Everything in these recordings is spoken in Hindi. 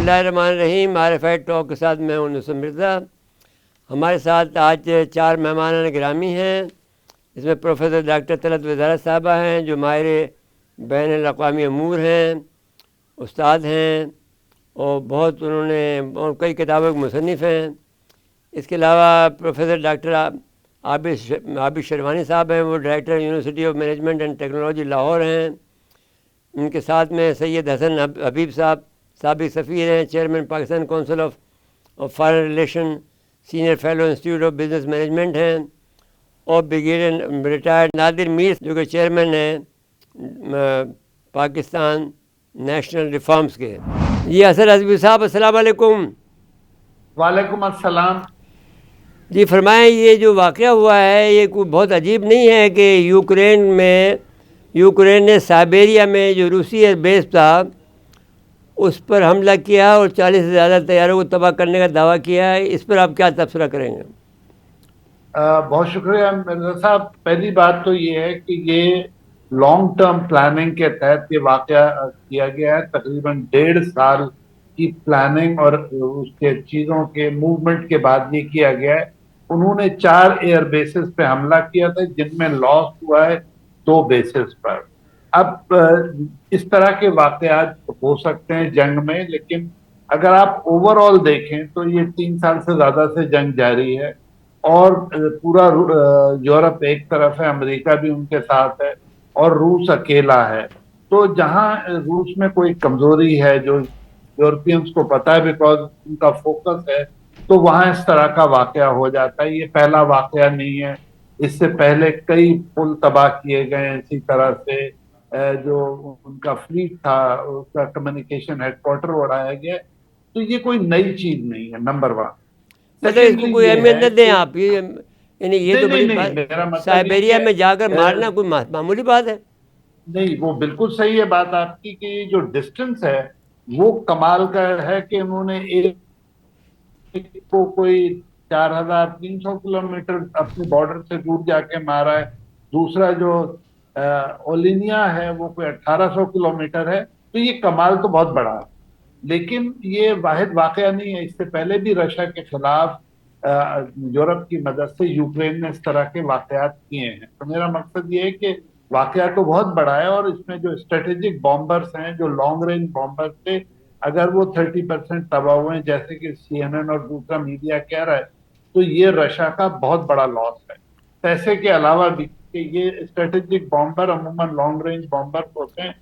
बिस्मिल्लाहिर्रहमानिर्रहीम। आरएफआई टॉक के साथ मैं हूं नुसरत मिर्ज़ा। हमारे साथ आज 4 मेहमान गिरामी हैं। इसमें प्रोफेसर डॉक्टर तलत वज़ारत साहबा हैं जो माहिर बैन अक़वामी अमूर हैं, उस्ताद हैं और बहुत उन्होंने और कई किताबों के मुसन्निफ़ हैं। इसके अलावा प्रोफेसर डॉक्टर आबिद शेरवानी साहब हैं, वो director university of management and technology Lahore हैं। इनके साथ में सैयद हसन हबीब साहब साबिक़ सफ़ीर हैं, chairman Pakistan council of foreign relation, senior fellow institute of business management हैं। और ब्रिगेडियर रिटायर्ड नादिर मीर जो कि चेयरमैन हैं पाकिस्तान नेशनल रिफॉर्म्स के। जी असर हज़वी साहब, अस्सलाम वालेकुम। वालेकुम अस्सलाम। जी फरमाएं, ये जो वाक़या हुआ है ये कोई बहुत अजीब नहीं है कि यूक्रेन ने साइबेरिया में जो रूसी एयरबेस था उस पर हमला किया और 40 से ज़्यादा तैयारों को तबाह करने का दावा किया है। इस पर आप क्या तबसरा करेंगे? बहुत शुक्रिया मिर्जा साहब। पहली बात तो ये है कि ये लॉन्ग टर्म प्लानिंग के तहत ये वाकया किया गया है। तकरीबन 1.5 साल की प्लानिंग और उसके चीज़ों के मूवमेंट के बाद ये किया गया है। उन्होंने 4 एयर बेसिस पे हमला किया था जिनमें लॉस हुआ है 2 बेसिस पर। अब इस तरह के वाकयात हो सकते हैं जंग में, लेकिन अगर आप ओवरऑल देखें तो ये 3 साल से ज्यादा से जंग जारी है और पूरा यूरोप एक तरफ है, अमेरिका भी उनके साथ है और रूस अकेला है। तो जहां रूस में कोई कमजोरी है जो यूरोपियंस को पता है बिकॉज उनका फोकस है, तो वहां इस तरह का वाकया हो जाता है। ये पहला वाकया नहीं है, इससे पहले कई पुल तबाह किए गए हैं इसी तरह से। जो उनका फ्लीट था उसका कम्युनिकेशन हेडक्वार्टर उड़ाया गया है। तो ये कोई नई चीज नहीं है, नंबर 1। मतलब इसको सेकेंडली कोई ये अहमियत है न दें कि आप, ये यानी ये नहीं तो नहीं बड़ी नहीं, बात। मेरा मतलब ये कि साइबेरिया में जाकर मारना कोई मामूली बात है? नहीं, वो बिल्कुल सही है बात आपकी कि जो डिस्टेंस है वो कमाल का है कि उन्होंने एक को कोई 4,300 किलोमीटर अपने बॉर्डर से दूर जाके मारा है। दूसरा जो ओलिनिया है वो कोई 1,800 किलोमीटर है। तो ये कमाल तो बहुत बड़ा है, लेकिन ये वाहिद वाकया नहीं है। इससे पहले भी रशिया के खिलाफ यूरोप की मदद से यूक्रेन ने इस तरह के वाकयात किए हैं। तो मेरा मकसद ये है कि वाकया तो बहुत बड़ा है और इसमें जो स्ट्रेटेजिक बॉम्बर्स हैं, जो लॉन्ग रेंज बॉम्बर्स थे, अगर वो 30% तबाह हुए हैं जैसे कि CNN और दूसरा मीडिया कह रहा है, तो ये रशिया का बहुत बड़ा लॉस है। पैसे के अलावा भी कि ये स्ट्रेटेजिक बॉम्बर अमूमन लॉन्ग रेंज बॉम्बर होते हैं,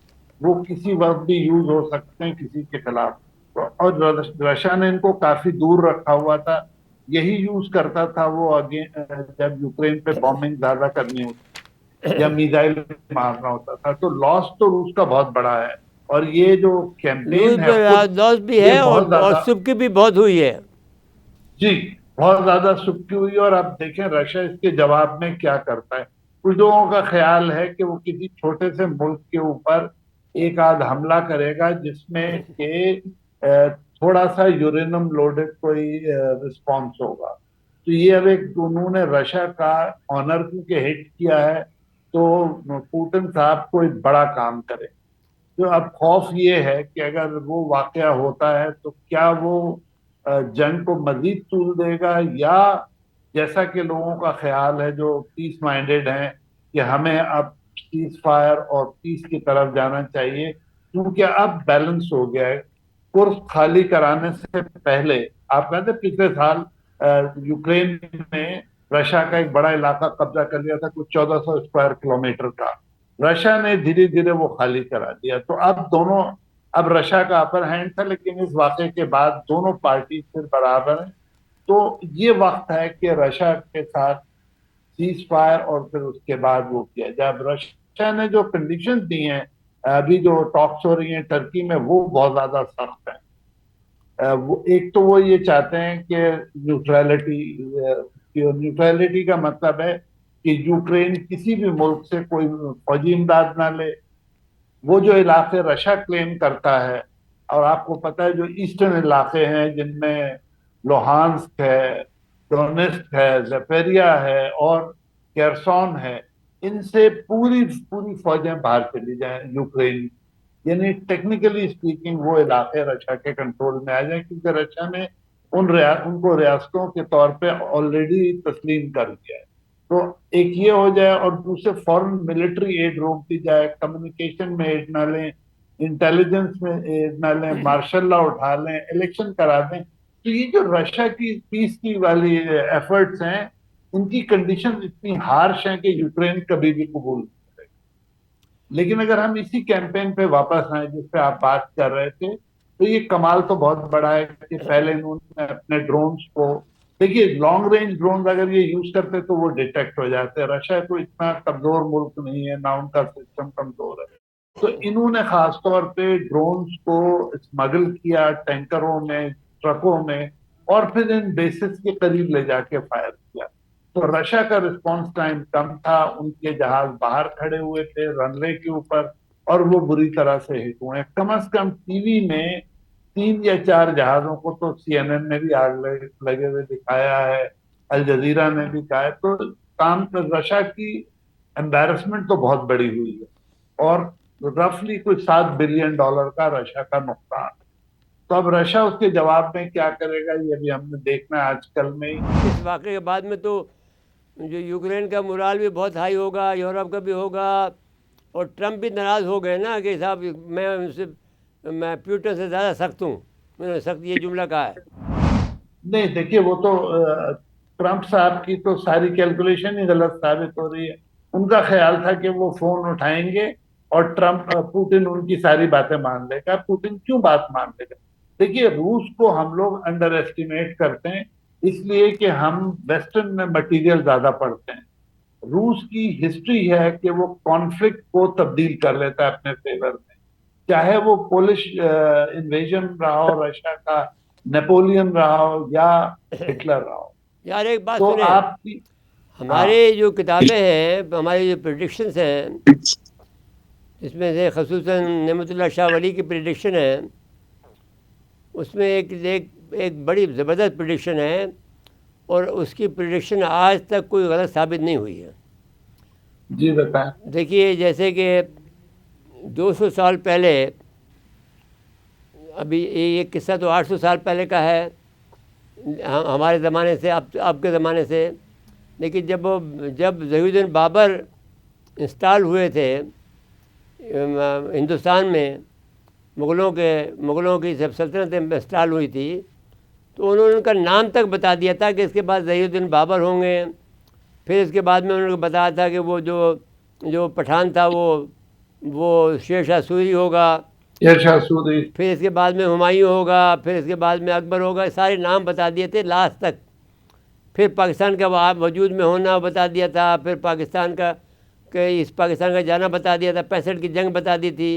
वो किसी वक्त भी यूज हो सकते हैं किसी के खिलाफ। और रशिया ने इनको काफी दूर रखा हुआ था। यही यूज करता था वो आगे जब यूक्रेन पे बॉम्बिंग ज्यादा करनी होती या मिसाइल मारना होता था। तो लॉस तो रूस का बहुत बड़ा है और ये जो लूज कैंपेन है खुद लॉस भी ये है बहुत और ज्यादा। सुबह की भी बहुत हुई है। जी, बहुत ज्यादा सुखी हुई। और अब देखें रशिया इसके जवाब में क्या करता है। कुछ लोगों का ख्याल है कि वो किसी छोटे से मुल्क के ऊपर एक आध हमला करेगा जिसमें कि थोड़ा सा यूरेनियम लोडेड कोई रिस्पॉन्स होगा। तो ये अब एक उन्होंने रशिया का ऑनर क्योंकि हिट किया है, तो पुतिन साहब कोई बड़ा काम करे। तो अब खौफ ये है कि अगर वो वाकया होता है तो क्या वो जंग को मजीद तूल देगा, या जैसा कि लोगों का ख्याल है जो पीस माइंडेड हैं कि हमें अब सीज फायर और पीस की तरफ जाना चाहिए क्योंकि अब बैलेंस हो गया है। कुर्स खाली कराने से पहले आप कहते पिछले साल यूक्रेन में रशिया का एक बड़ा इलाका कब्जा कर लिया था, कुछ 1,400 स्क्वायर किलोमीटर का। रशिया ने धीरे धीरे वो खाली करा दिया। तो अब रशिया का अपर हैंड था, लेकिन इस वाक़े के बाद दोनों पार्टी फिर बराबर हैं। तो ये वक्त है कि रशिया के साथ सीज फायर और फिर उसके बाद वो किया जाए। अब रशिया ने जो कंडीशन दी हैं अभी जो टॉक्स हो रही हैं टर्की में, वो बहुत ज्यादा सख्त है। वो एक तो वो ये चाहते हैं कि न्यूट्रलिटी। न्यूट्रलिटी का मतलब है कि यूक्रेन किसी भी मुल्क से कोई फौजी इमदाद ना ले। वो जो इलाके रशिया क्लेम करता है, और आपको पता है जो ईस्टर्न इलाके हैं जिनमें लोहान्स्क है, डोनेस्क है, जफेरिया है और केरसोन है, इनसे पूरी पूरी फौजें बाहर चली जाएं यूक्रेन। यानी टेक्निकली स्पीकिंग वो इलाके रशिया के कंट्रोल में आ जाए, क्योंकि रशिया ने उनको रियासतों के तौर पे ऑलरेडी तस्लीम कर दिया है। तो एक ये हो जाए, और दूसरे फॉरेन मिलिट्री एड रोक दी जाए, कम्युनिकेशन में एड ना लें, इंटेलिजेंस में एड ना लें, मार्शल लॉ उठा लें, इलेक्शन करा दें। तो ये जो रशिया की पीस की वाली एफर्ट्स हैं, इनकी कंडीशन इतनी हार्श हैं कि यूक्रेन कभी भी कबूल नहीं करेगा। लेकिन अगर हम इसी कैंपेन पे वापस आए जिस पे आप बात कर रहे थे, तो ये कमाल तो बहुत बड़ा है कि पहले इन्होंने अपने ड्रोन्स को, देखिए लॉन्ग रेंज ड्रोन अगर ये यूज करते तो वो डिटेक्ट हो जाते। रशिया तो इतना कमजोर मुल्क नहीं है ना, उनका सिस्टम कमजोर है। तो इन्होंने खासतौर पे ड्रोन्स को स्मगल किया टैंकरों में, ट्रकों में, और फिर इन बेसिस के करीब ले जाके फायर किया। तो रशिया का रिस्पांस टाइम कम था, उनके जहाज बाहर खड़े हुए थे रनवे के ऊपर, और वो बुरी तरह से हिट हुए। कम से कम टीवी में 3 या 4 जहाजों को तो सीएनएन ने भी आग लगे हुए दिखाया है, अल जजीरा ने भी कहा है। तो काम रशिया की एम्बेरसमेंट तो बहुत बड़ी हुई है, और रफली कुछ $7 बिलियन का रशिया का नुकसान। तो अब रशिया उसके जवाब में क्या करेगा, ये भी हमने देखना है आजकल में ही। इस वाक़े के बाद में तो जो यूक्रेन का मोराल भी बहुत हाई होगा, यूरोप का भी होगा, और ट्रम्प भी नाराज़ हो गए ना कि साहब मैं प्यूटन से ज़्यादा सख्त हूँ। उन्होंने सख्त ये जुमला कहा है। नहीं देखिए, वो तो ट्रंप साहब की तो सारी कैलकुलेशन ही गलत साबित हो रही है। उनका ख्याल था कि वो फोन उठाएंगे और पुतिन उनकी सारी बातें मान लेगा। पुतिन क्यों बात मान लेगा? देखिए, रूस को हम लोग अंडर एस्टिमेट करते हैं, इसलिए कि हम वेस्टर्न में मटेरियल ज्यादा पढ़ते हैं। रूस की हिस्ट्री है कि वो कॉन्फ्लिक्ट को तब्दील कर लेता है अपने फेवर में, चाहे वो पोलिश इन्वेजन रहा हो रशिया का, नेपोलियन रहा हो, या हिटलर रहा हो। यार एक बात तो सुने, आपकी, हाँ हमारे जो किताबें हैं, हमारी जो प्रिडिक्शंस हैं, इसमें से खसूसन नेमतुल्लाह शाह वली की प्रिडिक्शन है, उसमें एक बड़ी ज़बरदस्त प्रिडिक्शन है, और उसकी प्रिडिक्शन आज तक कोई गलत साबित नहीं हुई है। जी बताएं। देखिए, जैसे कि 200 साल पहले, अभी ये किस्सा तो 800 साल पहले का है हमारे ज़माने से, आपके ज़माने से। लेकिन जब ज़हीउद्दीन बाबर इंस्टॉल हुए थे हिंदुस्तान में, मुग़लों की जब सल्तनत इंस्टॉल हुई थी, तो उन्होंने उनका नाम तक बता दिया था कि इसके बाद ज़हीउद्दीन बाबर होंगे। फिर इसके बाद में उन्होंने बताया था कि वो जो पठान था वो शेर शाह सूरी होगा। शेरशाह सूरी। फिर इसके बाद में हुमायूं होगा, फिर इसके बाद में अकबर होगा। सारे नाम बता दिए थे लास्ट तक। फिर पाकिस्तान का वजूद में होना बता दिया था, फिर पाकिस्तान का जाना बता दिया था, 65 की जंग बता दी थी,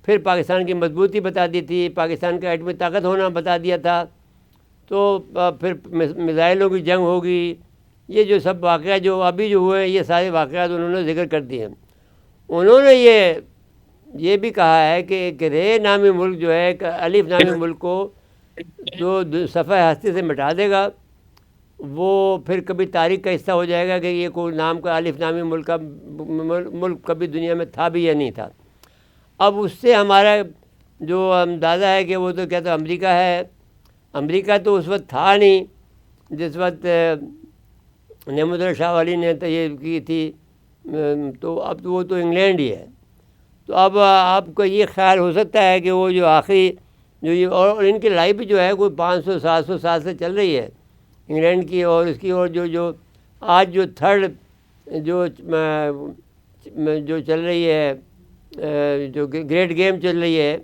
फिर पाकिस्तान की मजबूती बता दी थी, पाकिस्तान का एटमी ताकत होना बता दिया था। तो फिर मिसाइलों की जंग होगी। ये जो सब वाक़या जो अभी जो हुए हैं, ये सारे वाक़यात उन्होंने जिक्र कर दिए हैं। उन्होंने ये भी कहा है कि एक रे नामी मुल्क जो है, एक अलिफ नामी मुल्क को जो सफ़े हस्ती से मिटा देगा, वो फिर कभी तारीख का हिस्सा हो जाएगा कि ये कोई नाम का अलिफ नामी मुल्क कभी दुनिया में था भी या नहीं था। अब उससे हमारा जो अंदाज़ा है कि वो तो क्या, तो अमेरिका है। अमेरिका तो उस वक्त था नहीं जिस वक्त नेमुद्दीन शाह वाली ने तो ये की थी। तो अब तो वो तो इंग्लैंड ही है। तो अब आपको ये ख्याल हो सकता है कि वो जो आखिरी जो ये, और इनकी लाइफ भी जो है कोई 500-700 साल से चल रही है इंग्लैंड की, और इसकी, और जो आज जो थर्ड जो चल रही है, जो ग्रेट गेम चल रही है,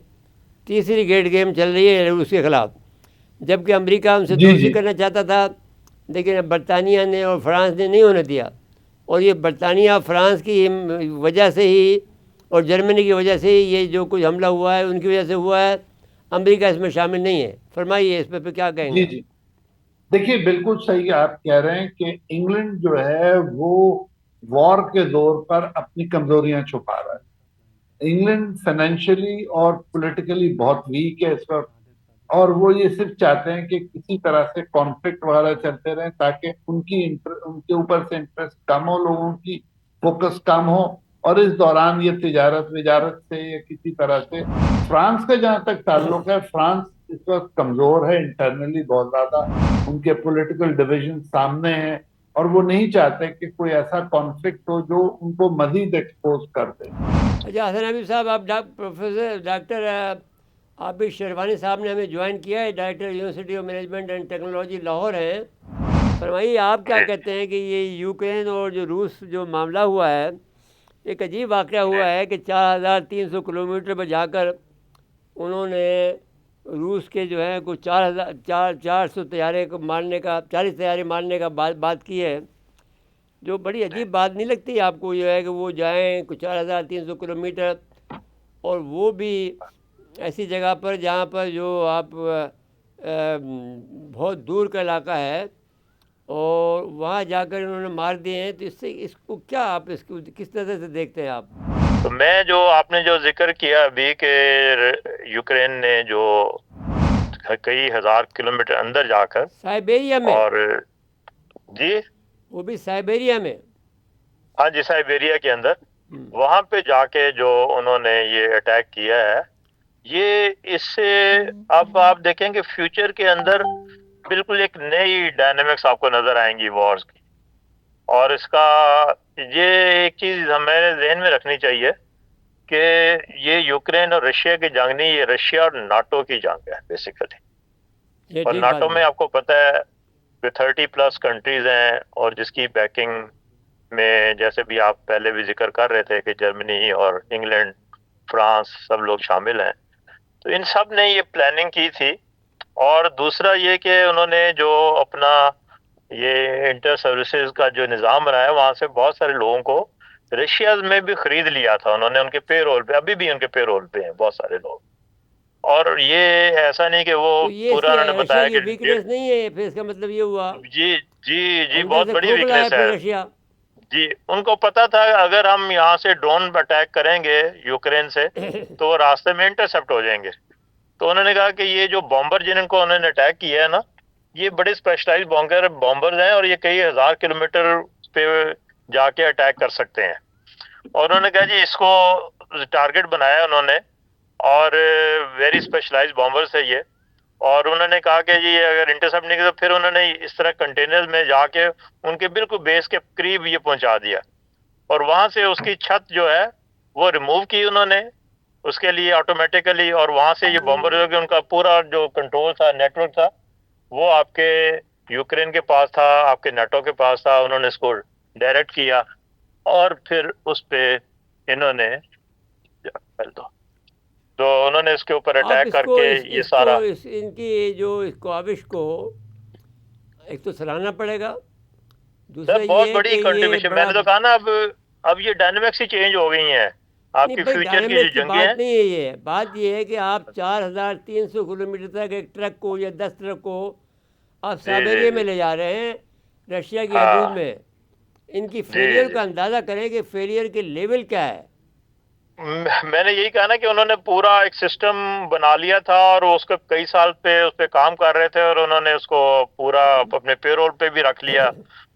तीसरी ग्रेट गेम चल रही है उसके ख़िलाफ़। जबकि अमेरिका उनसे दोस्ती करना चाहता था, लेकिन बरतानिया ने और फ्रांस ने नहीं होने दिया। और ये बरतानिया फ्रांस की वजह से ही और जर्मनी की वजह से ही ये जो कुछ हमला हुआ है उनकी वजह से हुआ है। अमेरिका इसमें शामिल नहीं है। फरमाइए इस पर क्या कहेंगे? जी जी, देखिए बिल्कुल सही आप कह रहे हैं कि इंग्लैंड जो है वो वॉर के जोर पर अपनी कमजोरियां छुपा रहा है। इंग्लैंड फाइनेंशियली और पॉलिटिकली बहुत वीक है इस वक्त, और वो ये सिर्फ चाहते हैं कि किसी तरह से कॉन्फ्लिक्ट वगैरह चलते रहें, ताकि उनके ऊपर से इंटरेस्ट कम हो, लोगों की फोकस कम हो, और इस दौरान ये तिजारत विजारत से या किसी तरह से फ्रांस का जहां तक ताल्लुक है, फ्रांस इस वक्त कमजोर है इंटरनली बहुत ज्यादा। उनके पॉलिटिकल डिविजन सामने हैं और वो नहीं चाहते कि कोई ऐसा कॉन्फ्लिक्ट हो जो उनको मजीद एक्सपोज कर दे। अच्छा हसन हबीब साहब, आप प्रोफेसर डॉक्टर आबिद शेरवानी साहब ने हमें ज्वाइन किया है, director university of management and technology Lahore हैं। फरमाइए आप क्या कहते हैं कि ये यूक्रेन और जो रूस जो मामला हुआ है, एक अजीब वाक़या हुआ है कि 4,300 किलोमीटर पर जाकर उन्होंने रूस के जो है कुछ 4,400 तैयारे को मारने का, 40 तैयारे मारने का बात की है। जो बड़ी अजीब बात नहीं लगती आपको ये है कि वो जाएं कुछ 4,300 किलोमीटर, और वो भी ऐसी जगह पर जहाँ पर जो आप बहुत दूर का इलाका है, और वहाँ जाकर इन्होंने मार दिए हैं। तो इससे इसको क्या आप इसको किस नज़र से देखते हैं आप? तो मैं जो आपने जो जिक्र किया अभी कि यूक्रेन ने जो कई हजार किलोमीटर अंदर जाकर साइबेरिया में, और जी वो भी साइबेरिया में, हाँ जी साइबेरिया के अंदर वहां पे जाके जो उन्होंने ये अटैक किया है, ये इससे अब आप देखेंगे फ्यूचर के अंदर बिल्कुल एक नई डायनेमिक्स आपको नजर आएंगी वॉर्स की। और इसका ये एक चीज हमें ध्यान में रखनी चाहिए कि ये यूक्रेन और रशिया की जंग नहीं, ये रशिया और नाटो की जंग है बेसिकली। ये और ठीक बात नाटो में है। आपको पता है कि 30+ कंट्रीज हैं और जिसकी बैकिंग में जैसे भी आप पहले भी जिक्र कर रहे थे कि जर्मनी और इंग्लैंड, फ्रांस सब लोग शामिल हैं। तो इन सब ने ये प्लानिंग की थी। और दूसरा ये कि उन्होंने जो अपना ये इंटर सर्विसेज का जो निज़ाम बनाया, वहाँ से बहुत सारे लोगों को रशिया में भी खरीद लिया था उन्होंने, उनके पेरोल पे, अभी भी उनके पेरोल पे हैं बहुत सारे लोग। और ये ऐसा नहीं कि वो तो ये पूरा इसकी उन्होंने रशिया बताया की कि वीकनेस नहीं है? फिर इसका मतलब ये हुआ जी जी जी अंदर बहुत से बड़ी खोखला है वीकनेस है। फिर रशिया। जी उनको पता था अगर हम यहाँ से ड्रोन अटैक करेंगे यूक्रेन से तो वो रास्ते में इंटरसेप्ट हो जाएंगे। तो उन्होंने कहा कि ये जो बॉम्बर जिनको उन्होंने अटैक किया है ना, ये बड़े स्पेशलाइज्ड बॉम्बर्स हैं और ये कई हजार किलोमीटर पे जाके अटैक कर सकते हैं। और उन्होंने कहा जी इसको टारगेट बनाया उन्होंने, और वेरी स्पेशलाइज्ड बॉम्बर्स है ये। और उन्होंने कहा कि जी अगर इंटरसेप्ट नहीं किया तो फिर उन्होंने इस तरह कंटेनर में जाके उनके बिल्कुल बेस के करीब ये पहुंचा दिया, और वहां से उसकी छत जो है वो रिमूव की उन्होंने उसके लिए ऑटोमेटिकली। और वहां से ये बॉम्बर जो कि उनका पूरा जो कंट्रोल था, नेटवर्क था, वो आपके यूक्रेन के पास था, आपके नाटो के पास था। उन्होंने इसको डायरेक्ट किया और फिर उस पे इन्होंने तो उन्होंने इसके ऊपर आप अटैक इसको करके ये सारा इनकी जो इस काविश को एक तो सराहना पड़ेगा, दूसरा सर बहुत ये है कि बड़ी ये कंट्रीब्यूशन। बड़ा मैंने तो कहा ना अब ये डायनेमिक्स ही चेंज हो गई हैं नहीं आपकी भाई, फ्यूचर की डायनामिक्स जो की जंगें बात हैं। नहीं है। ये बात ये है कि आप 4,300 किलोमीटर तक एक ट्रक को या 10 ट्रक को आप जी जी साइबेरिया में जी ले जा रहे हैं, रशिया की हदूद हाँ में। इनकी जी फेलियर जी। का अंदाज़ा करें कि फेलियर के लेवल क्या है। मैंने यही कहा ना कि उन्होंने पूरा एक सिस्टम बना लिया था और वो उसको कई साल पे उस पे काम कर रहे थे, और उन्होंने उसको पूरा अपने पेरोल पे भी रख लिया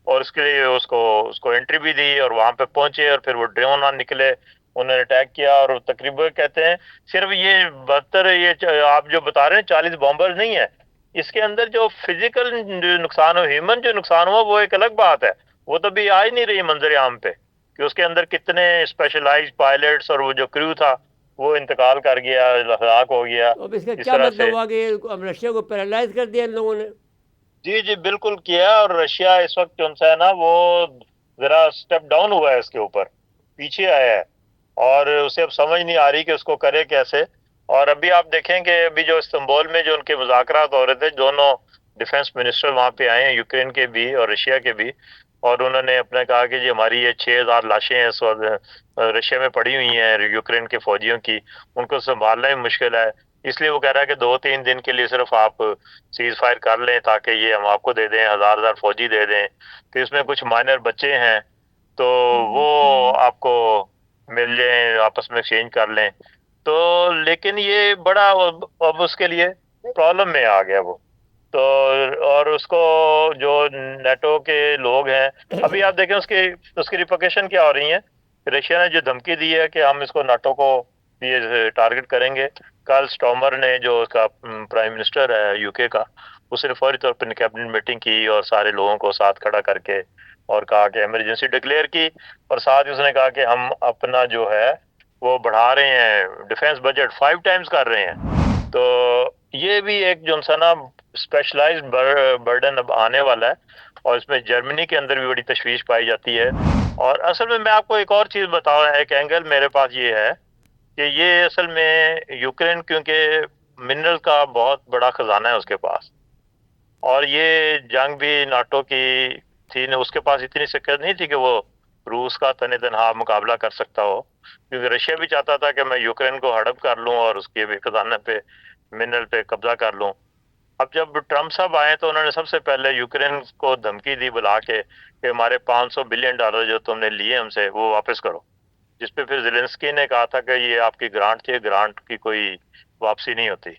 और उसके लिए उसको उसको एंट्री भी दी और वहां पे पहुंचे और फिर वो ड्रोन निकले, उन्होंने अटैक किया। और तकरीबन कहते हैं सिर्फ ये 72 आप जो बता रहे हैं 40 बॉम्बर्स नहीं है, इसके अंदर जो फिजिकल नुकसान हो, ह्यूमन जो नुकसान हुआ वो एक अलग बात है। वो तो भी आ ही नहीं रही मंजर आम पे कि उसके अंदर कितने स्पेशलाइज्ड पायलट्स और वो जो क्रू था वो इंतकाल कर गया, हलाक हो गया तो अब इसका इस क्या तरह मतलब से। हुआ कि अब रशिया को पैरालाइज कर दिया इन लोगों ने? जी जी बिल्कुल किया। और रशिया इस वक्त जो सा है ना वो जरा स्टेप डाउन हुआ है, इसके ऊपर पीछे आया है और उसे अब समझ नहीं आ रही कि उसको करे कैसे। और अभी आप देखेंगे अभी जो इस्तांबुल में जो उनके मुज़ाकरात हो रहे थे, दोनों डिफेंस मिनिस्टर वहां पे आए हैं, यूक्रेन के भी और रशिया के भी। और उन्होंने अपने कहा कि जी हमारी ये 6,000 लाशें हैं इस वक्त रशिया में पड़ी हुई हैं यूक्रेन के फौजियों की, उनको संभालना ही मुश्किल है। इसलिए वो कह रहा है कि 2-3 दिन के लिए सिर्फ आप सीज फायर कर लें ताकि ये हम आपको दे दें, हजार हजार फौजी दे दें। तो इसमें कुछ माइनर बच्चे हैं तो वो आपको मिल जाए, आपस में एक्सचेंज कर लें। तो लेकिन ये बड़ा अब उसके लिए प्रॉब्लम में आ गया वो तो। और उसको जो नेटो के लोग हैं, अभी आप देखें उसके उसकी रिपोर्टेशन क्या हो रही है रशिया ने जो धमकी दी है कि हम इसको नाटो को ये टारगेट करेंगे। कल स्टॉमर ने, जो उसका प्राइम मिनिस्टर है यूके का, उसने फौरी तौर पर कैबिनेट मीटिंग की और सारे लोगों को साथ खड़ा करके और कहा कि इमरजेंसी डिक्लेयर की, और साथ ही उसने कहा कि हम अपना जो है वो बढ़ा रहे हैं, डिफेंस बजट 5 टाइम्स कर रहे हैं। तो ये भी एक जो सा ना स्पेशलाइज्ड बर्डन अब आने वाला है, और इसमें जर्मनी के अंदर भी बड़ी तशवीश पाई जाती है। और असल में मैं आपको एक और चीज़ बताऊं, एक एंगल मेरे पास ये है कि ये असल में यूक्रेन, क्योंकि मिनरल का बहुत बड़ा खजाना है उसके पास, और ये जंग भी नाटो की थी न, उसके पास इतनी शक्ति नहीं थी कि वो रूस का तने तनहा मुकाबला कर सकता हो, क्योंकि रशिया भी चाहता था कि मैं यूक्रेन को हड़प कर लूं और उसके भी खजाने पे, मिनरल पे कब्जा कर लूं। अब जब ट्रम्प साहब आए तो उन्होंने सबसे पहले यूक्रेन को धमकी दी बुला के कि हमारे $500 बिलियन जो तुमने लिए हमसे वो वापस करो, जिसपे फिर ज़ेलेंस्की ने कहा था कि ये आपकी ग्रांट थी, ग्रांट की कोई वापसी नहीं होती।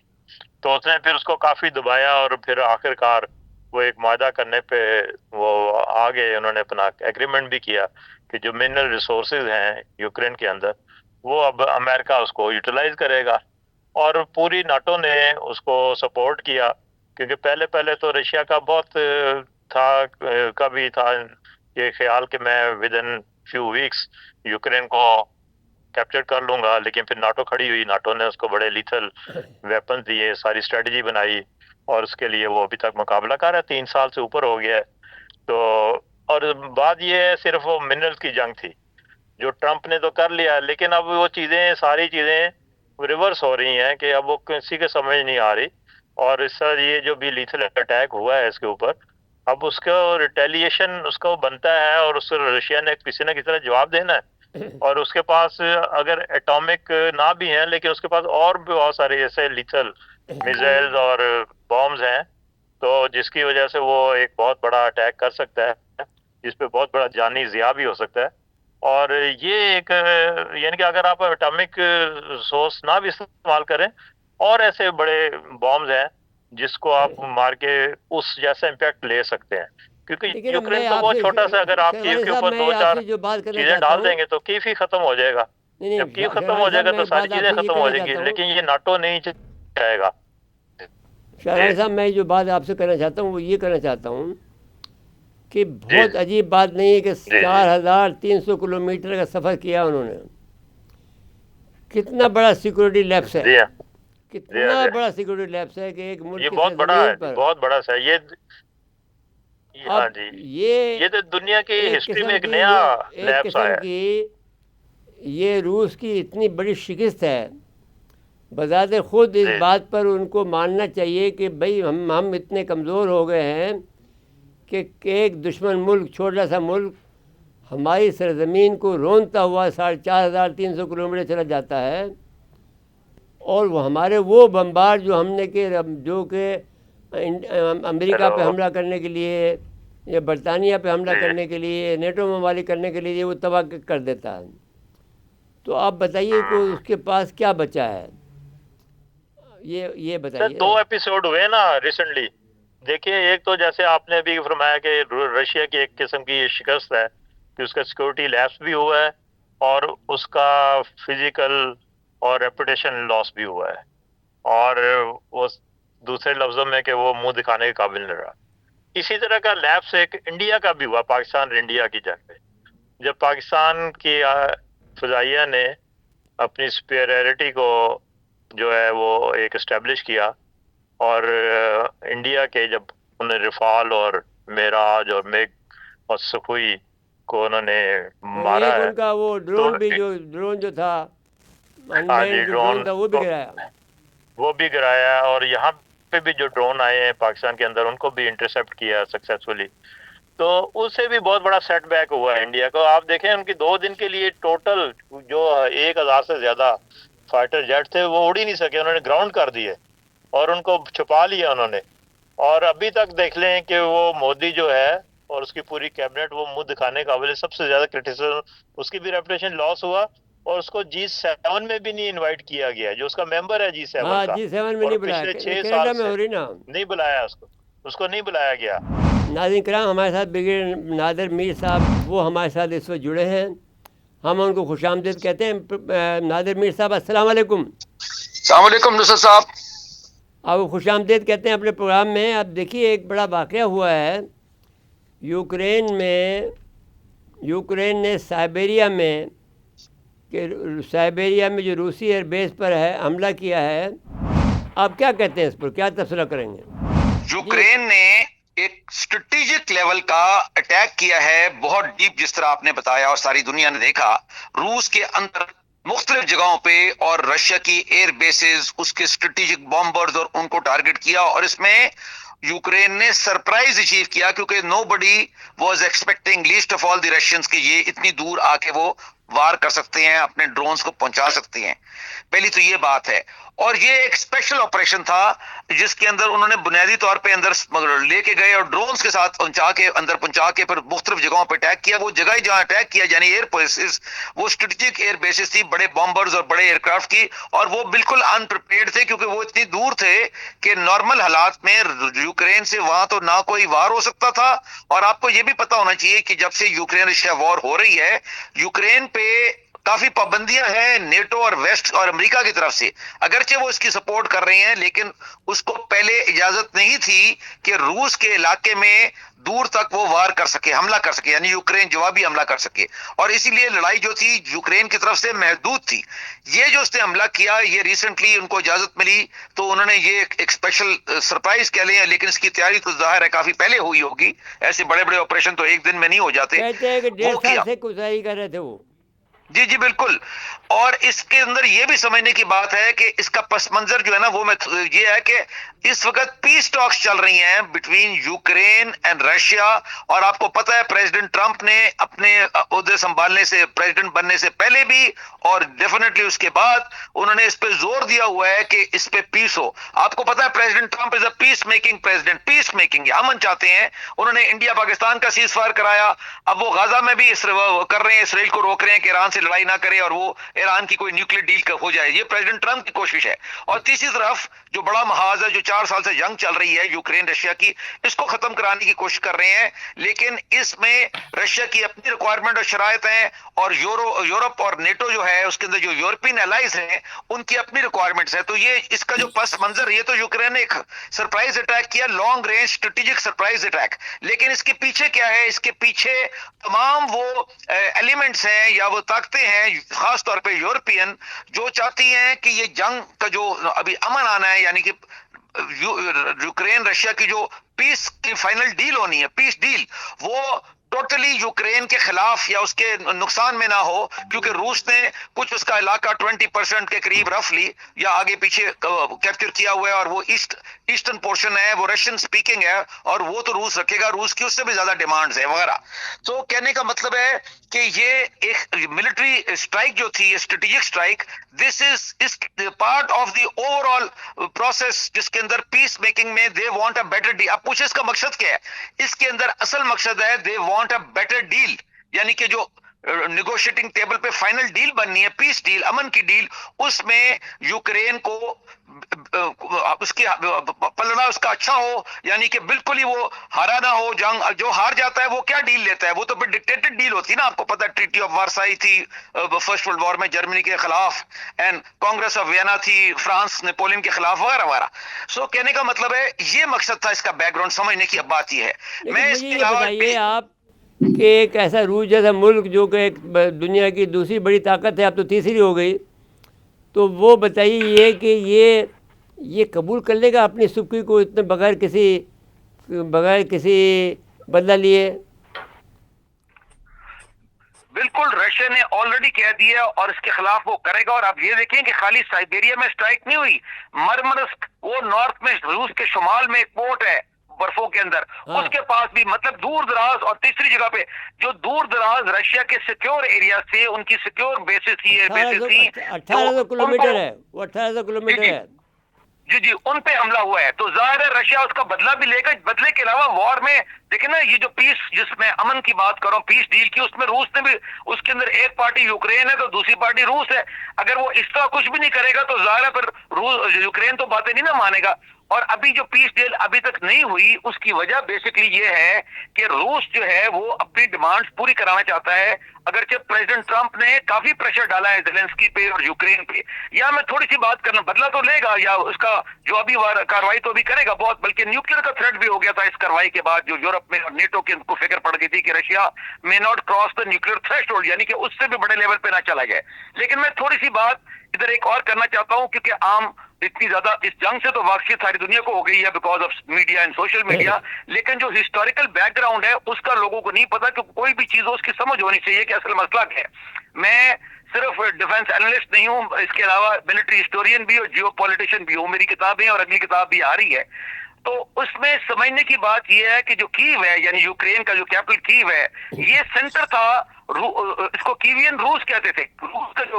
तो उसने फिर उसको काफ़ी दबाया और फिर आखिरकार वो एक मायदा करने पे वो आ गए। उन्होंने अपना एग्रीमेंट भी किया कि जो मिनरल रिसोर्सेज हैं यूक्रेन के अंदर, वो अब अमेरिका उसको यूटिलाइज करेगा, और पूरी नाटो ने उसको सपोर्ट किया, क्योंकि पहले पहले तो रशिया का बहुत था, कभी था ये ख्याल कि मैं with in few weeks Ukraine को कैप्चर कर लूंगा, लेकिन फिर नाटो खड़ी हुई, नाटो ने उसको बड़े लीथल वेपन्स दिए, सारी स्ट्रेटजी बनाई, और उसके लिए वो अभी तक मुकाबला कर रहा है, 3 साल से ऊपर हो गया है। तो और बात ये है, सिर्फ वो मिनरल्स की जंग थी जो ट्रम्प ने तो कर लिया, लेकिन अब वो चीज़ें, सारी चीज़ें रिवर्स हो रही हैं कि अब वो किसी के समझ नहीं आ रही, और इस तरह ये जो भी लीथल अटैक हुआ है इसके ऊपर, अब उसका रिटेलिएशन उसका बनता है, और उस रशिया ने किसी न किसी तरह जवाब देना है। और उसके पास अगर एटॉमिक ना भी हैं, लेकिन उसके पास और भी बहुत सारे ऐसे लीथल मिसाइल्स और बॉम्ब्स हैं, तो जिसकी वजह से वो एक बहुत बड़ा अटैक कर सकता है, जिसपे बहुत बड़ा जानी ज़िया भी हो सकता है। और ये एक यानी कि अगर आप एटॉमिक सोर्स ना भी इस्तेमाल करें, और ऐसे बड़े बॉम्ब्स हैं जिसको आप मार के उस जैसा इम्पैक्ट ले सकते हैं, क्योंकि लेकिन अब यूक्रेन मैं तो बहुत आपसे छोटा सा, अगर आप शेख कीव वानी के साहब, ऊपर मैं 2-4 आपसे जो बात करना चीजें चाहता डाल हूँ, देंगे तो कीव ही खत्म हो जाएगा। नहीं जब कीव शेख खत्म वानी हो साहब, जाएगा तो मैं सारी बात चीजें आपसे ये खत्म हो कहना जाएंगी, चाहता हूँ, लेकिन ये नाटो नहीं जाएगा। शेख जी वानी साहब, मैं जो बात आपसे करना चाहता हूँ वो ये करना चाहता हूँ कि जी बहुत अजीब बात नहीं है कि जी 4300 किलोमीटर का सफ़र किया उन्होंने। कितना बड़ा सिक्योरिटी लैप्स है, जी हाँ जी हाँ कितना जी। बड़ा सिक्योरिटी लैप्स है कि एक मुल्क ये की बहुत बड़ा सरजमीन है, पर। बहुत बड़ा सा हाँ अब जी। ये ये तो दुनिया की एक हिस्ट्री में किस्म एक की नया एक लैप्स किस्म आया है। की ये रूस की इतनी बड़ी शिकस्त है। बजाते खुद इस जी बात पर उनको मानना चाहिए कि भाई हम इतने कमज़ोर हो गए हैं कि एक दुश्मन मुल्क, छोटा सा मुल्क, हमारी सरजमीन को रोनता हुआ 4300 किलोमीटर चला जाता है, और वो हमारे वो बम्बार जो हमने के जो कि अमेरिका हेलो पे हमला करने के लिए या बरतानिया पे हमला जी। करने के लिए, नेटो ममालिक करने के लिए वो तबाह कर देता है। तो आप बताइए कि हम्म। उसके पास क्या बचा है, ये सर बताइए 2 ना। एपिसोड हुए ना रिसेंटली। देखिए, एक तो जैसे आपने अभी फरमाया कि रशिया की एक किस्म की ये शिकस्त है कि उसका सिक्योरिटी लैप्स भी हुआ है, और उसका फिजिकल और रेपुटेशन लॉस भी हुआ है, और वो दूसरे लफ्जों में कि वो मुंह दिखाने के काबिल नहीं रहा। इसी तरह का लैप्स एक इंडिया का भी हुआ, पाकिस्तान और इंडिया की जंग में, जब पाकिस्तान की फिजाइया ने अपनी सुपेरियरिटी को जो है वो एक इस्टेब्लिश किया, और इंडिया के जब उन्हें रिफाल और मेराज और मेघ और सुखुई को उन्होंने और मारा एक है, उनका वो तो ड्रोन जो था, हाँ जी, अनमैन्ड जो ड्रोन ड्रोन था, वो भी गिराया। वो भी गिराया है, और यहाँ पे भी जो ड्रोन आए हैं पाकिस्तान के अंदर उनको भी इंटरसेप्ट किया सक्सेसफुली। तो उससे भी बहुत बड़ा सेटबैक हुआ है इंडिया को। आप देखें, उनकी 2 दिन के लिए टोटल जो 1000 से ज्यादा फाइटर जेट थे वो उड़ ही नहीं सके, उन्होंने ग्राउंड कर दिए और उनको छुपा लिया उन्होंने। और अभी तक देख लें कि वो मोदी जो है और उसकी पूरी कैबिनेट वो मुंह दिखाने काबिल है, सबसे ज्यादा क्रिटिसिज्म, उसकी भी रेपुटेशन लॉस हुआ, और उसको G7 में भी नहीं इनवाइट किया गया, जो उसका मेंबर है G7 हाँ, का। G7 में और नहीं बुलाया, पिछले 6 साल कनाडा में से हो रही ना। नहीं बुलाया उसको, उसको नहीं बुलाया गया। नाज़रीन किराम, हमारे साथ ब्रिगेडियर नादिर मीर साहब वो हमारे साथ इस वक्त जुड़े हैं। हम उनको खुशामदीद कहते हैं। नादिर मीर साहब अस्सलाम वालेकुम। अस्सलाम वालेकुम नुसरत साहब। आपको खुशामदीद कहते हैं अपने प्रोग्राम में। अब देखिए, एक बड़ा वाक़या हुआ है यूक्रेन में। यूक्रेन ने साइबेरिया में जो रूसी एयरबेस पर है हमला किया है। आप क्या कहते हैं इस पर, क्या तबसरा करेंगे? यूक्रेन ने एक स्ट्रेटेजिक लेवल का अटैक किया है, बहुत डीप, जिस तरह आपने बताया और सारी दुनिया ने देखा। रूस के अंदर मुख्तलिफ जगहों पे और रशिया की एयर बेसेस, उसके स्ट्रेटेजिक बॉम्बर्स, और उनको टारगेट किया। और इसमें यूक्रेन ने सरप्राइज अचीव किया, क्योंकि nobody was expecting, least of all the Russians, कि ये इतनी दूर आके वो वार कर सकते हैं, अपने ड्रोन्स को पहुंचा सकते हैं। पहली तो ये बात है। और ये एक स्पेशल ऑपरेशन था जिसके अंदर उन्होंने बुनियादी तौर पे अंदर लेके गए और ड्रोन्स के साथ अंदर पहुंचा के फिर मुख्तलिफ जगहों पे अटैक किया। वो जगह जहां अटैक किया, यानी एयर बेसिस, वो स्ट्रेटेजिक एयर बेसिस थी, बड़े बॉम्बर्स और बड़े एयरक्राफ्ट की। और वो बिल्कुल अनप्रिपेयर्ड थे, क्योंकि वो इतनी दूर थे कि नॉर्मल हालात में यूक्रेन से वहां तो ना कोई वार हो सकता था। और आपको ये भी पता होना चाहिए कि जब से यूक्रेन रशिया वॉर हो रही है, यूक्रेन पे काफी पाबंदियां हैं नेटो और वेस्ट और अमेरिका की तरफ से। अगरचे वो इसकी सपोर्ट कर रहे हैं, लेकिन उसको पहले इजाजत नहीं थी कि रूस के इलाके में दूर तक वो वार कर सके, हमला कर सके, यानी यूक्रेन जवाबी हमला कर सके। और इसीलिए लड़ाई जो थी यूक्रेन की तरफ से महदूद थी। ये जो उसने हमला किया, ये रिसेंटली उनको इजाजत मिली, तो उन्होंने ये एक स्पेशल सरप्राइज कह लिया। लेकिन इसकी तैयारी तो जाहिर है काफी पहले हुई होगी। ऐसे बड़े बड़े ऑपरेशन तो एक दिन में नहीं हो जाते। कहते हैं कि 1.5 साल से तैयारी कर रहे थे वो। जी जी बिल्कुल। और इसके अंदर यह भी समझने की बात है कि इसका पस मंजर जो है ना, वो ये है कि इस वक्त पीस टॉक्स चल रही हैं बिटवीन यूक्रेन एंड रशिया। और आपको पता है प्रेसिडेंट ट्रंप ने अपने ओहदे संभालने से, प्रेसिडेंट बनने से पहले भी और डेफिनेटली उसके बाद, उन्होंने इस पे जोर दिया हुआ है कि इस पे पीस हो। आपको पता है president Trump is a peace making president. Peace making अमन चाहते हैं। उन्होंने इंडिया पाकिस्तान का सीज फायर कराया। अब वो गाजा में भी कर रहे हैं, इसराइल को रोक रहे हैं कि ईरान से लड़ाई ना करे और वो ईरान की कोई न्यूक्लियर डील हो जाए। ये प्रेसिडेंट ट्रंप की कोशिश है। और तीसरी तरफ जो बड़ा महाज है, जो 4 साल से जंग चल रही है यूक्रेन रशिया की, इसको खत्म कराने की कोशिश कर रहे हैं। लेकिन इसमें रशिया की अपनी रिक्वायरमेंट और शराइत हैं, और यूरोप और नेटो जो है, उसके अंदर जो यूरोपियन एलाइज हैं, उनकी अपनी रिक्वायरमेंट्स है। तो ये इसका जो पस मंजर, ये तो यूक्रेन ने एक सरप्राइज अटैक किया, long range strategic surprise attack. लेकिन इसके पीछे क्या है? इसके पीछे तमाम वो एलिमेंट्स हैं या वो ताकतें हैं, खास तौर पे यूरोपियन, जो चाहती हैं कि ये जंग का जो अभी अमन आना है, यानी कि यूक्रेन रशिया की जो पीस की फाइनल डील होनी है, पीस डील, वो टोटली यूक्रेन के खिलाफ या उसके नुकसान में ना हो। क्योंकि रूस ने कुछ उसका इलाका 20% के करीब रफली या आगे पीछे कैप्चर किया हुआ है, और वो ईस्टर्न पोर्शन है, वो रशियन स्पीकिंग है, और वो तो रूस रखेगा, रूस की उससे भी ज्यादा डिमांड्स है वगैरह। तो कहने का मतलब है कि ये एक मिलिट्री स्ट्राइक जो थी, strategic strike, this is part of the overall process, जिसके अंदर पीस मेकिंग में they want a better deal. अब पूछे इसका मकसद क्या है? इसके अंदर असल मकसद है they want a better deal, यानी कि जो नेगोशिएटिंग टेबल पे फाइनल डील बननी है, पीस डील, अमन की डील, उसमें यूक्रेन को उसकी पलड़ा उसका अच्छा हो, यानी कि बिल्कुल ही वो हारा ना हो। जंग जो हार जाता है वो क्या डील लेता है? वो तो फिर डिक्टेटेड डील होती है ना। आपको पता है ट्रीटी ऑफ वर्साई थी फर्स्ट वर्ल्ड वॉर में जर्मनी के खिलाफ, एंड कांग्रेस ऑफ वियना थी फ्रांस नेपोलियन के खिलाफ, वगैरह वगैरह। सो कहने का मतलब है ये मकसद था इसका, बैकग्राउंड समझने की अब बात ये है। मैं इसके बताइए आप कि एक ऐसा रूस जैसा मुल्क जो कि एक दुनिया की दूसरी बड़ी ताकत है, अब तो तीसरी हो गई, तो वो बताइए ये कि ये कबूल कर लेगा अपनी सुक्की को इतने बगैर किसी बदला लिए? बिल्कुल, रशिया ने ऑलरेडी कह दिया और इसके खिलाफ वो करेगा। और आप ये देखें कि खाली साइबेरिया में स्ट्राइक नहीं हुई, मरमरस्क, वो नॉर्थ में रूस के शुमाल में एक पोर्ट है बर्फों के अंदर, उसके पास भी, मतलब दूर दराज। और तीसरी जगह पे जो दूर दराज रशिया के सिक्योर एरिया से उनकी सिक्योर बेसिस थी, 1800 किलोमीटर है, वो 1800 किलोमीटर है। जी जी, उन पे हमला हुआ है। तो जाहिर है रशिया उसका बदला भी लेगा। बदले के अलावा वॉर में देखिए ना, ये जो पीस, जिसमें अमन की बात करो, पीस डील की, उसमें रूस ने भी, उसके अंदर एक पार्टी यूक्रेन है तो दूसरी पार्टी रूस है। अगर वो इस तरह कुछ भी नहीं करेगा तो जाहिर है फिर रूस, यूक्रेन तो बातें नहीं ना मानेगा। और अभी जो पीस डील अभी तक नहीं हुई, उसकी वजह बेसिकली ये है कि रूस जो है वो अपनी डिमांड्स पूरी कराना चाहता है। अगरचे प्रेसिडेंट ट्रंप ने काफी प्रेशर डाला है ज़ेलेंस्की पे और यूक्रेन पे। या मैं थोड़ी सी बात करना, बदला तो लेगा या उसका जो अभी कार्रवाई तो भी करेगा बहुत, बल्कि न्यूक्लियर का थ्रेट भी हो गया था इस कार्रवाई के बाद, जो यूरोप में और नेटो के को फिक्र पड़ गई थी कि Russia may not cross the nuclear threshold, यानी कि उससे भी बड़े लेवल पे ना चला जाए। लेकिन मैं थोड़ी सी बात इधर एक और करना चाहता हूं, क्योंकि आम इतनी ज्यादा इस जंग से तो वाकई सारी दुनिया को हो गई है because of media and social media, लेकिन जो हिस्टोरिकल बैकग्राउंड है उसका लोगों को नहीं पता, कि कोई भी चीज हो उसकी समझ होनी चाहिए कि असल मसला क्या है। मैं सिर्फ डिफेंस एनालिस्ट नहीं हूं, इसके अलावा मिलिट्री हिस्टोरियन भी और जियो पॉलिटिशियन भी हूं। मेरी किताबें और अगली किताब भी आ रही है, तो उसमें समझने की बात यह है कि जो कीव है, यानी यूक्रेन का जो कैपिटल कीव है, ये सेंटर था, इसको कीवियन रूस कहते थे।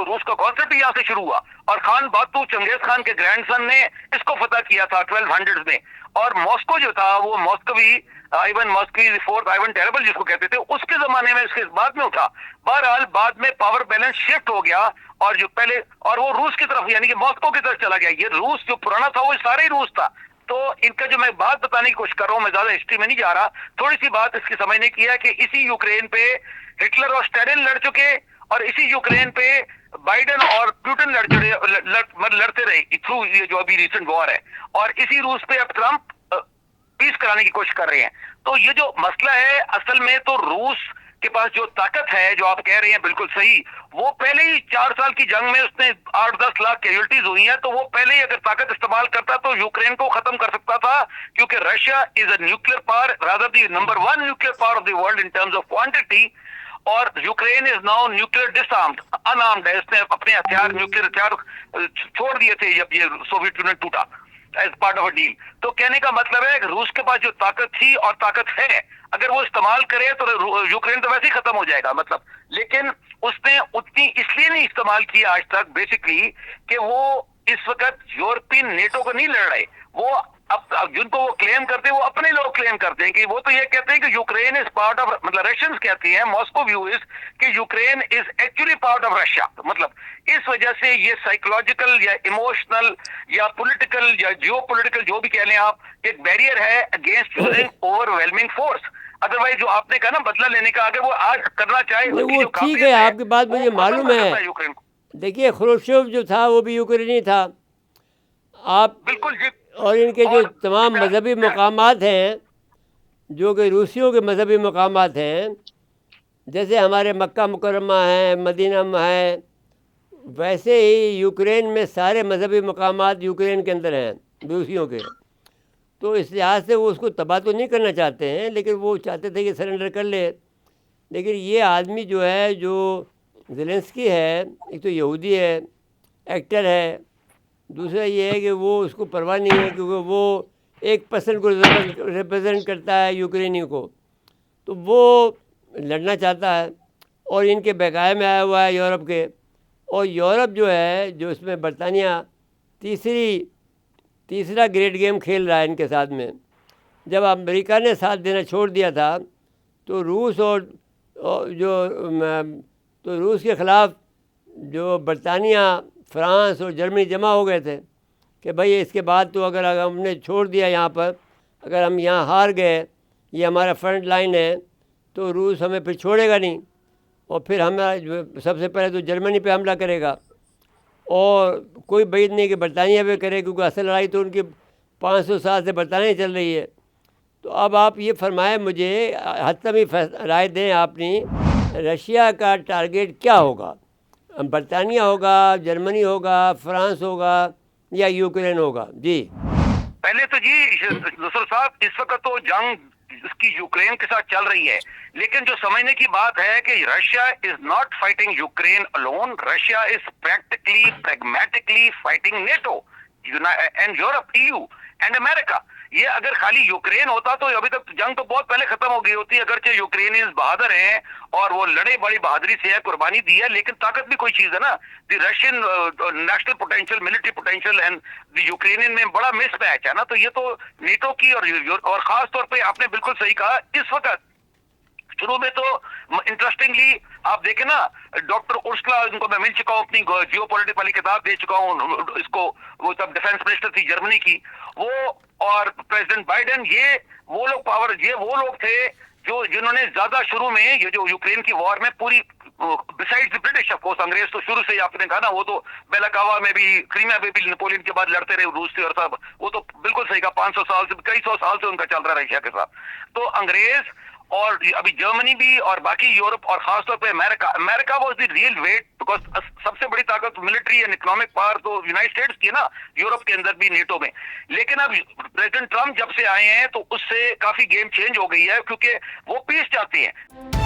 रूस का कॉन्सेप्ट यहाँ से शुरू हुआ, और खान बातू चंगेज खान के ग्रैंडसन ने इसको फतह किया था 1200 में। और मॉस्को जो था वो मॉस्कोवी आइवन मॉस्की फोर्थ आइवन टेरेबल जिसको कहते थे, उसके जमाने में, इसके बाद में उठा। बहरहाल बाद में पावर बैलेंस शिफ्ट हो गया, और जो पहले, और वो रूस की तरफ यानी कि मॉस्को की तरफ चला गया। ये रूस जो पुराना था वो सारा ही रूस था। तो इनका जो मैं बात बताने की कोशिश कर रहा हूं, मैं ज्यादा हिस्ट्री में नहीं जा रहा, थोड़ी सी बात इसकी समझने की है कि इसी यूक्रेन पे हिटलर और स्टालिन लड़ चुके, और इसी यूक्रेन पे बाइडेन और पुतिन लड़ते रहे थ्रू ये जो अभी रिसेंट वॉर है, और इसी रूस पे अब ट्रंप पीस कराने की कोशिश कर रहे हैं। तो ये जो मसला है, असल में तो रूस के पास जो ताकत है, जो आप कह रहे हैं बिल्कुल सही, वो पहले ही 4 साल की जंग में उसने 8-10 लाख कैजुअल्टीज हुई हैं, तो वो पहले ही अगर ताकत इस्तेमाल करता तो यूक्रेन को खत्म कर सकता था, क्योंकि Russia is a nuclear power, rather the number 1 nuclear power of the world in terms of quantity, और Ukraine is now nuclear disarmed, unarmed है। इसने अपने हथियार, न्यूक्लियर हथियार छोड़ दिए थे जब ये सोवियत यूनियन टूटा as part of a deal. तो कहने का मतलब है कि रूस के पास जो ताकत थी और ताकत है, अगर वो इस्तेमाल करे तो यूक्रेन तो वैसे ही खत्म हो जाएगा, मतलब। लेकिन उसने उतनी इसलिए नहीं इस्तेमाल किया आज तक, बेसिकली कि वो इस वक्त यूरोपियन नेटो को नहीं लड़ रहे। वो अब जिनको वो क्लेम करते हैं, वो अपने लोग क्लेम करते हैं कि वो तो ये कहते हैं कि यूक्रेन इज पार्ट ऑफ, मतलब रशियंस कहती हैं, मॉस्को व्यू इज कि Ukraine is actually part of Russia. मतलब इस वजह से ये साइकोलॉजिकल या इमोशनल या पॉलिटिकल या जियो पॉलिटिकल जो भी कह लें आप, एक बैरियर है against using overwhelming force. Otherwise जो आपने कहा ना बदला लेने का, अगर वो आज करना चाहे, वो ठीक है, आपकी बात मुझे मालूम है। यूक्रेन को देखिए, ख्रुश्चोव जो था वो भी यूक्रेनी था। आप बिल्कुल जी, और इनके जो तमाम मजहबी मकामात हैं, जो कि रूसियों के मजहबी मकामात हैं, जैसे हमारे मक्का मुकर्रमा है, मदीना में है, वैसे ही यूक्रेन में सारे मजहबी मकामात यूक्रेन के अंदर हैं रूसियों के। तो इस लिहाज से वो उसको तबाह तो नहीं करना चाहते हैं, लेकिन वो चाहते थे कि सरेंडर कर ले। लेकिन ये आदमी जो है, जो ज़ेलेंस्की है, एक तो यहूदी है, एक्टर है, दूसरा ये है कि वो उसको परवाह नहीं है, क्योंकि वो 1% को रिप्रेजेंट करता है यूक्रेनी को, तो वो लड़ना चाहता है। और इनके बकाए में आया हुआ है यूरोप के, और यूरोप जो है, जो इसमें बरतानिया तीसरा ग्रेट गेम खेल रहा है इनके साथ में। जब अमेरिका ने साथ देना छोड़ दिया था, तो रूस तो रूस के ख़िलाफ़ जो बरतानिया, फ्रांस और जर्मनी जमा हो गए थे कि भाई इसके बाद तो अगर हमने छोड़ दिया यहाँ पर, अगर हम यहाँ हार गए, ये हमारा फ्रंट लाइन है, तो रूस हमें फिर छोड़ेगा नहीं, और फिर हमारा सबसे पहले तो जर्मनी पे हमला करेगा, और कोई बैद नहीं कि बरतानिया पे करे, क्योंकि असल लड़ाई तो उनकी 500 साल से बरतानिया चल रही है। तो अब आप ये फरमाएं मुझे, हतमी राय दें अपनी, रशिया का टारगेट क्या होगा? बरतानिया होगा, जर्मनी होगा, फ्रांस होगा, या यूक्रेन होगा? जी पहले तो जी नसर साहब, इस वक्त तो जंग इसकी यूक्रेन के साथ चल रही है, लेकिन जो समझने की बात है कि Russia is not fighting Ukraine alone, Russia is practically pragmatically fighting NATO and Europe, EU and America. ये अगर खाली यूक्रेन होता तो अभी तक जंग तो बहुत पहले खत्म हो गई होती। अगरचे यूक्रेनियंस बहादुर हैं और वो लड़े, बड़ी बहादुरी से है, कुर्बानी दी है, लेकिन ताकत भी कोई चीज है ना। The Russian national potential, military potential and the Ukrainian में बड़ा मिसमैच है ना। तो ये तो नेटो की और खास तौर पे आपने बिल्कुल सही कहा, इस वक्त शुरू में तो इंटरेस्टिंगली आप देखें ना, डॉक्टर उर्सुला, इनको मैं मिल चुका हूँ, अपनी जियो पॉलिटिक्स वाली किताब दे चुका हूँ इसको, वो तब डिफेंस मिनिस्टर थी जर्मनी की वो, और प्रेसिडेंट बाइडेन, ये वो लोग थे जिन्होंने ज्यादा शुरू में ये जो यूक्रेन की वॉर में पूरी, बिसाइड्स ब्रिटिश ऑफ कोर्स, अंग्रेज तो शुरू से ही आपने कहा ना, वो तो बेलाकावा में भी, क्रीमिया में भी नेपोलियन के बाद लड़ते रहे रूस से और सब, वो तो बिल्कुल सही कहा, 500 साल से, कई सौ साल से उनका चल रहा है रशिया के साथ। तो अंग्रेज और अभी जर्मनी भी और बाकी यूरोप और खासतौर पे America was the real weight, because सबसे बड़ी ताकत मिलिट्री एंड इकोनॉमिक पावर तो यूनाइटेड स्टेट्स की है ना, यूरोप के अंदर भी, नेटो में। लेकिन अब प्रेसिडेंट ट्रम्प जब से आए हैं तो उससे काफी गेम चेंज हो गई है, क्योंकि वो पीस चाहते हैं।